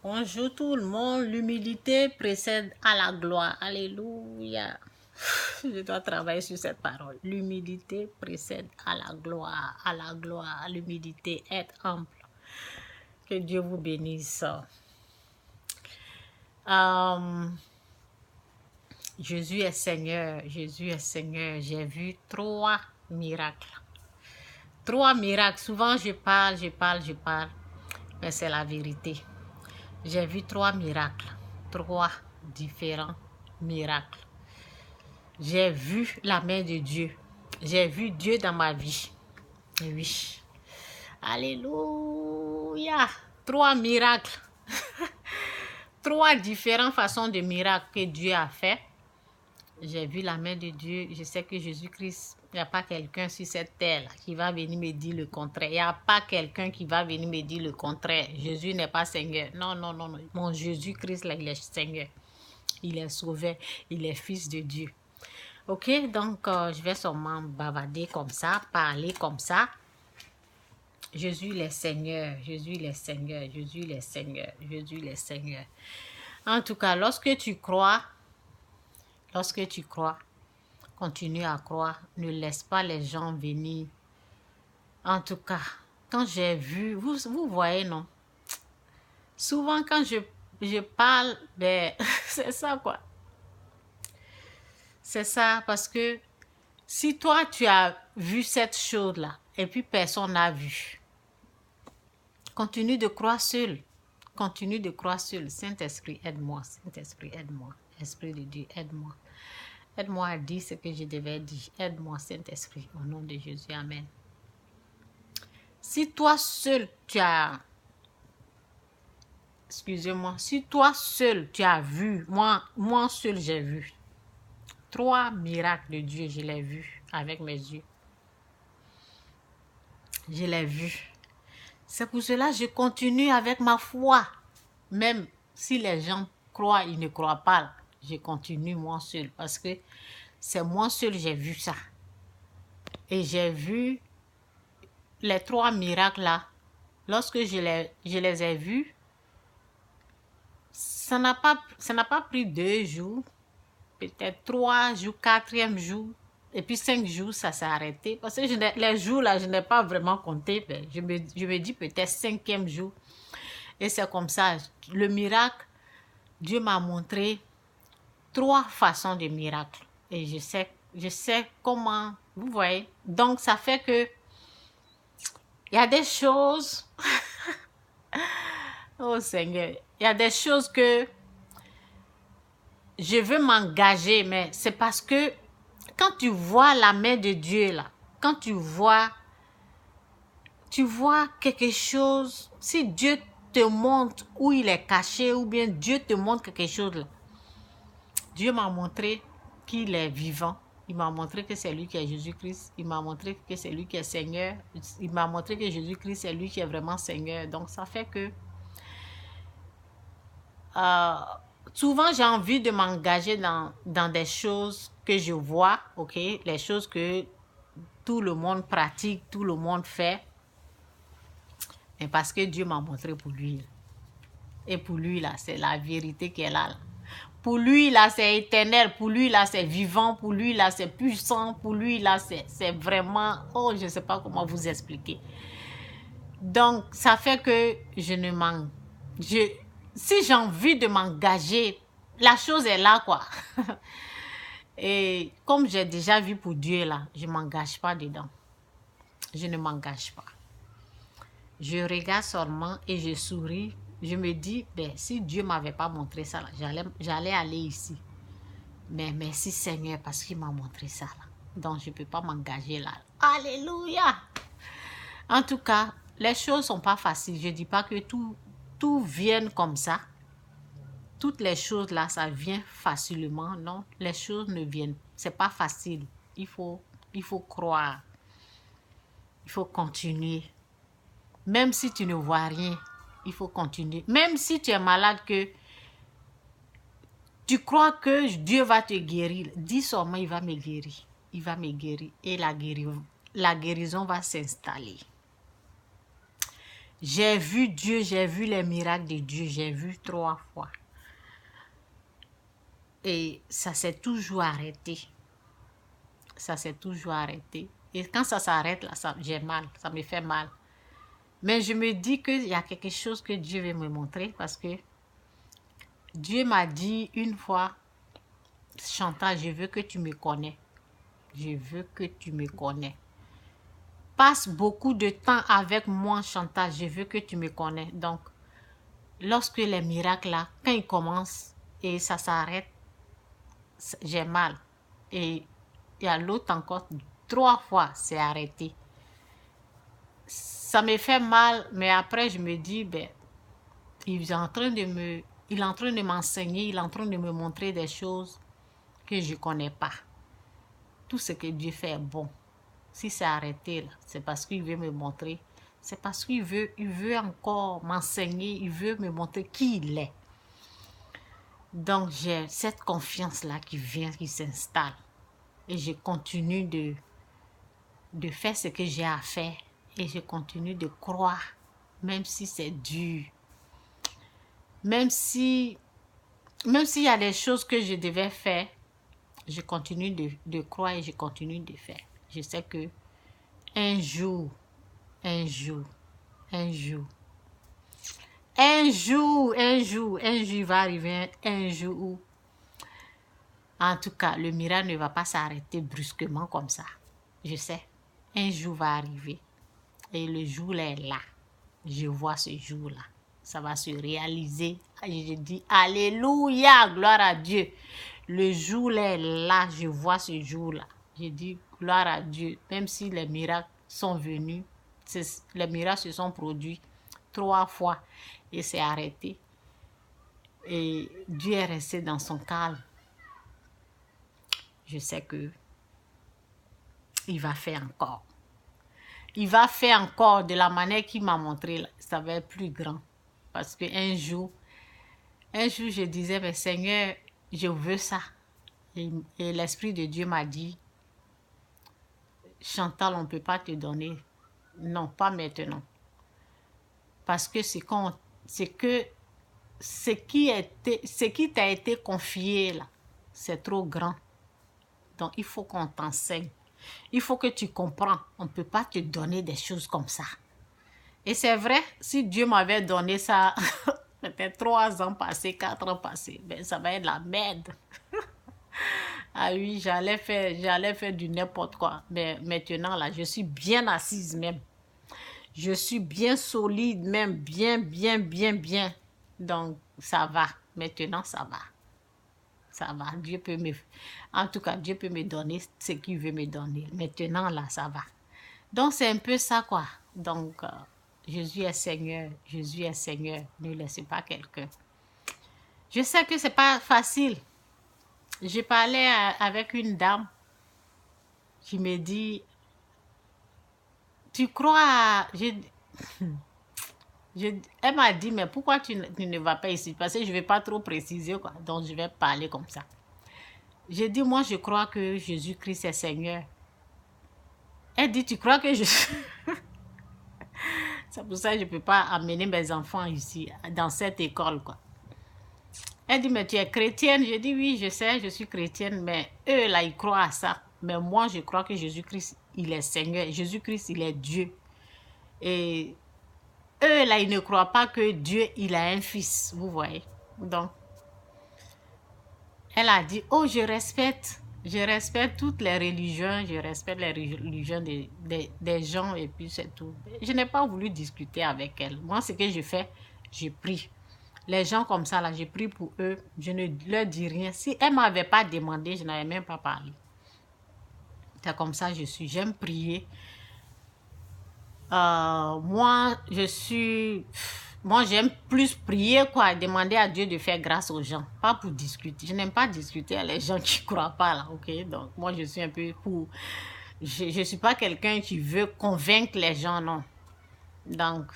Bonjour tout le monde, l'humilité précède à la gloire. Alléluia. Je dois travailler sur cette parole. L'humilité précède à la gloire, à la gloire. L'humilité, être humble. Que Dieu vous bénisse. Jésus est Seigneur, Jésus est Seigneur. J'ai vu 3 miracles. 3 miracles. Souvent je parle, mais c'est la vérité. J'ai vu 3 miracles, 3 différents miracles. J'ai vu la main de Dieu. J'ai vu Dieu dans ma vie. Oui. Alléluia. 3 miracles. 3 différentes façons de miracles que Dieu a fait. J'ai vu la main de Dieu. Je sais que Jésus-Christ, il n'y a pas quelqu'un sur cette terre qui va venir me dire le contraire. Il n'y a pas quelqu'un qui va venir me dire le contraire. Jésus n'est pas Seigneur. Non, non, non, non. Mon Jésus-Christ, là, il est Seigneur. Il est sauveur. Il est fils de Dieu. Ok, donc je vais seulement bavarder comme ça, parler comme ça. Jésus il est Seigneur, Jésus il est Seigneur, Jésus il est Seigneur, Jésus il est Seigneur. En tout cas, lorsque tu crois, continue à croire, ne laisse pas les gens venir. En tout cas, quand j'ai vu, vous voyez non, souvent quand je parle, ben, c'est ça quoi. C'est ça parce que si toi tu as vu cette chose-là et puis personne n'a vu, continue de croire seul. Continue de croire seul. Saint-Esprit, aide-moi. Saint-Esprit, aide-moi. Esprit de Dieu, aide-moi. Aide-moi à dire ce que je devais dire. Aide-moi, Saint-Esprit, au nom de Jésus. Amen. Si toi seul, tu as... Excusez-moi. Si toi seul, tu as vu, moi seul, j'ai vu. 3 miracles de Dieu, je l'ai vu avec mes yeux. Je l'ai vu. C'est pour cela que je continue avec ma foi. Même si les gens croient, ils ne croient pas. Je continue moi seul parce que c'est moi seul j'ai vu ça. Et j'ai vu les 3 miracles là. Lorsque je les ai vus, ça n'a pas pris 2 jours, peut-être 3 jours, 4e jour. Et puis 5 jours, ça s'est arrêté. Parce que les jours là, je n'ai pas vraiment compté. Mais je me dis peut-être 5e jour. Et c'est comme ça. Le miracle, Dieu m'a montré 3 façons de miracles. Et je sais comment, vous voyez. Donc, ça fait que il y a des choses, oh Seigneur, il y a des choses que je veux m'engager, mais c'est parce que quand tu vois la main de Dieu là, quand tu vois quelque chose, si Dieu te montre où il est caché, ou bien Dieu te montre quelque chose là, Dieu m'a montré qu'il est vivant. Il m'a montré que c'est lui qui est Jésus-Christ. Il m'a montré que c'est lui qui est Seigneur. Il m'a montré que Jésus-Christ, c'est lui qui est vraiment Seigneur. Donc, ça fait que souvent, j'ai envie de m'engager dans des choses que je vois, ok? Les choses que tout le monde pratique, tout le monde fait. Mais parce que Dieu m'a montré pour lui. Et pour lui, là, c'est la vérité qui est là. Pour lui, là, c'est éternel. Pour lui, là, c'est vivant. Pour lui, là, c'est puissant. Pour lui, là, c'est vraiment... Oh, je ne sais pas comment vous expliquer. Donc, ça fait que je ne m'en... Si j'ai envie de m'engager, la chose est là, quoi. Et comme j'ai déjà vu pour Dieu, là, je ne m'engage pas dedans. Je ne m'engage pas. Je regarde seulement et je souris. Je me dis, ben, si Dieu ne m'avait pas montré ça, j'allais aller ici. Mais merci Seigneur parce qu'il m'a montré ça là. Donc je ne peux pas m'engager là. Alléluia! En tout cas, les choses ne sont pas faciles. Je ne dis pas que tout vienne comme ça. Toutes les choses là, ça vient facilement. Non, les choses ne viennent. Ce n'est pas facile. Il faut croire. Il faut continuer. Même si tu ne vois rien, il faut continuer. Même si tu es malade, que tu crois que Dieu va te guérir, dis seulement il va me guérir. Il va me guérir et la guérison va s'installer. J'ai vu Dieu, j'ai vu les miracles de Dieu, j'ai vu 3 fois. Et ça s'est toujours arrêté. Ça s'est toujours arrêté. Et quand ça s'arrête, là, j'ai mal, ça me fait mal. Mais je me dis qu'il y a quelque chose que Dieu veut me montrer parce que Dieu m'a dit une fois, Chantal, je veux que tu me connais. Je veux que tu me connais. Passe beaucoup de temps avec moi, Chantal, je veux que tu me connais. Donc, lorsque les miracles là, quand ils commencent et ça s'arrête, j'ai mal. Et il y a l'autre encore, 3 fois, c'est arrêté. Ça me fait mal, mais après je me dis, ben, il est en train de m'enseigner, il est en train de me montrer des choses que je ne connais pas. Tout ce que Dieu fait est bon. Si c'est arrêté, c'est parce qu'il veut me montrer. C'est parce qu'il veut encore m'enseigner, il veut me montrer qui il est. Donc, j'ai cette confiance-là qui vient, qui s'installe. Et je continue de faire ce que j'ai à faire. Et je continue de croire, même si c'est dur. Même s'il y a des choses que je devais faire, je continue de croire et je continue de faire. Je sais que un jour il va arriver un jour où, en tout cas, le miracle ne va pas s'arrêter brusquement comme ça. Je sais, un jour va arriver et le jour est là. Je vois ce jour-là. Ça va se réaliser. Et je dis, alléluia, gloire à Dieu. Le jour est là, je vois ce jour-là. Je dis, gloire à Dieu. Même si les miracles sont venus, les miracles se sont produits 3 fois et c'est arrêté. Et Dieu est resté dans son calme. Je sais que il va faire encore. Il va faire encore de la manière qu'il m'a montré. Ça va être plus grand. Parce qu'un jour, je disais, mais Seigneur, je veux ça. Et l'Esprit de Dieu m'a dit, Chantal, on ne peut pas te donner. Non, pas maintenant. Parce que ce qui t'a été confié là, c'est trop grand. Donc, il faut qu'on t'enseigne. Il faut que tu comprends. On ne peut pas te donner des choses comme ça. Et c'est vrai, si Dieu m'avait donné ça, peut-être 3 ans passés, 4 ans passés, ben ça va être la merde. Ah oui, j'allais faire du n'importe quoi. Mais maintenant, là, je suis bien assise même. Je suis bien solide même, bien. Donc, ça va. Maintenant, ça va. Ça va. En tout cas, Dieu peut me donner ce qu'il veut me donner. Maintenant, là, ça va. Donc, c'est un peu ça, quoi. Donc, Jésus est Seigneur. Jésus est Seigneur. Ne laissez pas quelqu'un. Je sais que c'est pas facile. J'ai parlé avec une dame qui me dit, tu crois elle m'a dit, mais pourquoi tu ne vas pas ici? Parce que je ne vais pas trop préciser, quoi. Donc, je vais parler comme ça. J'ai dit, moi, je crois que Jésus-Christ est Seigneur. Elle dit, tu crois que je... C'est pour ça que je ne peux pas amener mes enfants ici, dans cette école, quoi. Elle dit, mais tu es chrétienne? Je dis, oui, je sais, je suis chrétienne, mais eux, là, ils croient à ça. Mais moi, je crois que Jésus-Christ, il est Seigneur. Jésus-Christ, il est Dieu. Et eux, là, ils ne croient pas que Dieu, il a un fils, vous voyez. Donc, elle a dit, oh, je respecte toutes les religions, je respecte les religions des gens, et puis c'est tout. Je n'ai pas voulu discuter avec elle. Moi, ce que je fais, je prie. Les gens comme ça, là, je prie pour eux, je ne leur dis rien. Si elle ne m'avait pas demandé, je n'avais même pas parlé. C'est comme ça je suis, j'aime prier. Moi, j'aime plus prier, quoi, demander à Dieu de faire grâce aux gens, pas pour discuter. Je n'aime pas discuter avec les gens qui ne croient pas, là, ok? Donc, moi, je suis un peu pour... Je ne suis pas quelqu'un qui veut convaincre les gens, non. Donc,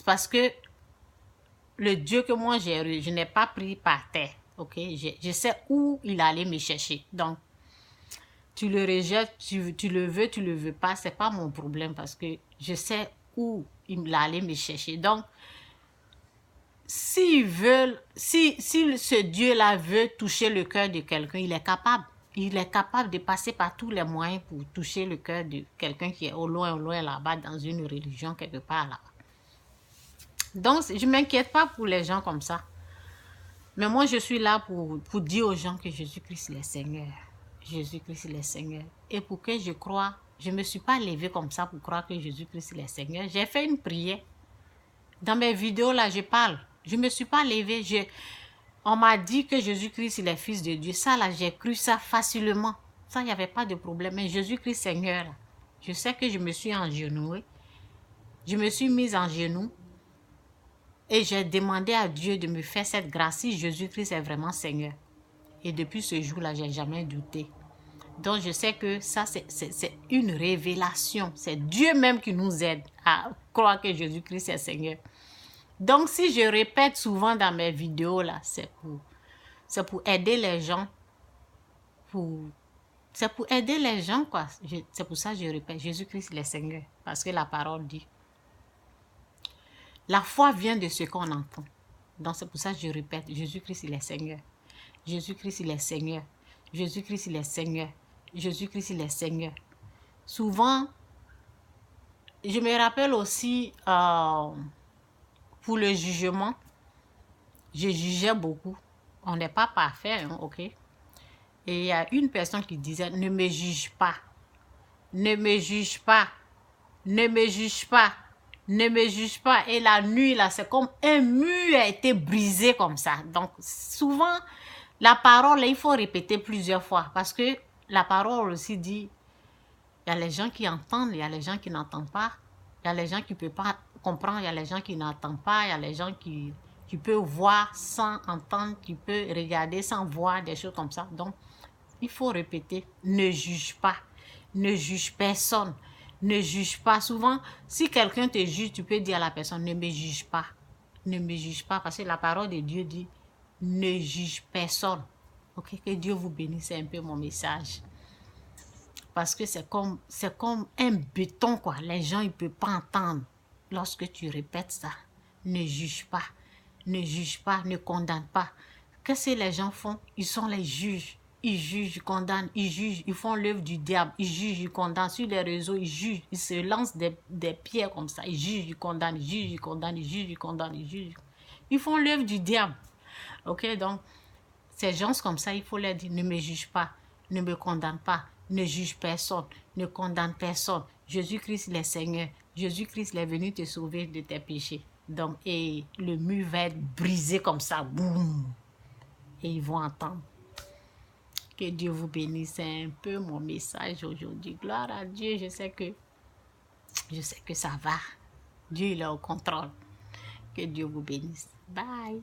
parce que le Dieu que moi j'ai, je n'ai pas pris par terre, ok? Je sais où il allait me chercher. Donc, tu le rejettes, tu le veux pas, c'est pas mon problème parce que je sais où il allait me chercher. Donc, si ce Dieu-là veut toucher le cœur de quelqu'un, il est capable. Il est capable de passer par tous les moyens pour toucher le cœur de quelqu'un qui est au loin là-bas, dans une religion quelque part là-bas. Donc, je ne m'inquiète pas pour les gens comme ça. Mais moi, je suis là pour dire aux gens que Jésus-Christ est Seigneur. Jésus-Christ est Seigneur. Et pour que je croie, je ne me suis pas levée comme ça pour croire que Jésus-Christ est Seigneur. J'ai fait une prière. Dans mes vidéos, là, je parle. Je ne me suis pas levée. On m'a dit que Jésus-Christ est Fils de Dieu. Ça, là, j'ai cru ça facilement. Ça, il n'y avait pas de problème. Mais Jésus-Christ Seigneur, là, je sais que je me suis engenouée. Je me suis mise en genoux. Et j'ai demandé à Dieu de me faire cette grâce si Jésus-Christ est vraiment Seigneur. Et depuis ce jour-là, je n'ai jamais douté. Donc, je sais que ça, c'est une révélation. C'est Dieu même qui nous aide à croire que Jésus-Christ est Seigneur. Donc, si je répète souvent dans mes vidéos, là, c'est pour aider les gens. C'est pour aider les gens, quoi. C'est pour ça que je répète, Jésus-Christ est Seigneur. Parce que la parole dit. La foi vient de ce qu'on entend. Donc, c'est pour ça que je répète, Jésus-Christ, il est Seigneur. Jésus-Christ, il est Seigneur. Jésus-Christ, il est Seigneur. Jésus-Christ, il est Seigneur. Souvent, je me rappelle aussi, pour le jugement, je jugeais beaucoup. On n'est pas parfait, hein, ok? Et il y a une personne qui disait, ne me juge pas. Ne me juge pas. Ne me juge pas. Ne me juge pas. Et la nuit, là, c'est comme un mur a été brisé comme ça. Donc, souvent, la parole, il faut répéter plusieurs fois. Parce que la parole aussi dit, il y a les gens qui entendent, il y a les gens qui n'entendent pas. Il y a les gens qui ne peuvent pas comprendre, il y a les gens qui n'entendent pas. Il y a les gens qui peuvent voir sans entendre, qui peuvent regarder sans voir, des choses comme ça. Donc, il faut répéter, ne juge pas. Ne juge personne. Ne juge pas. Souvent, si quelqu'un te juge, tu peux dire à la personne, ne me juge pas. Ne me juge pas, parce que la parole de Dieu dit, ne juge personne. Ok, que Dieu vous bénisse, c'est un peu mon message. Parce que c'est comme un béton, quoi. Les gens, ils ne peuvent pas entendre lorsque tu répètes ça. Ne juge pas. Ne juge pas, ne condamne pas. Qu'est-ce que les gens font? Ils sont les juges. Ils jugent, ils condamnent, ils jugent, ils font l'œuvre du diable, ils jugent, ils condamnent. Sur les réseaux, ils jugent, ils se lancent des pierres comme ça. Ils jugent, ils condamnent, ils jugent, ils condamnent, ils jugent, ils condamnent, ils jugent. Ils font l'œuvre du diable. Ok, donc, ces gens comme ça, il faut leur dire, ne me juge pas, ne me condamne pas, ne juge personne, ne condamne personne. Jésus-Christ, il est Seigneur. Jésus-Christ, il est venu te sauver de tes péchés. Donc, et le mur va être brisé comme ça, boum. Et ils vont entendre. Que Dieu vous bénisse, c'est un peu mon message aujourd'hui. Gloire à Dieu, je sais que ça va. Dieu, il est au contrôle. Que Dieu vous bénisse. Bye.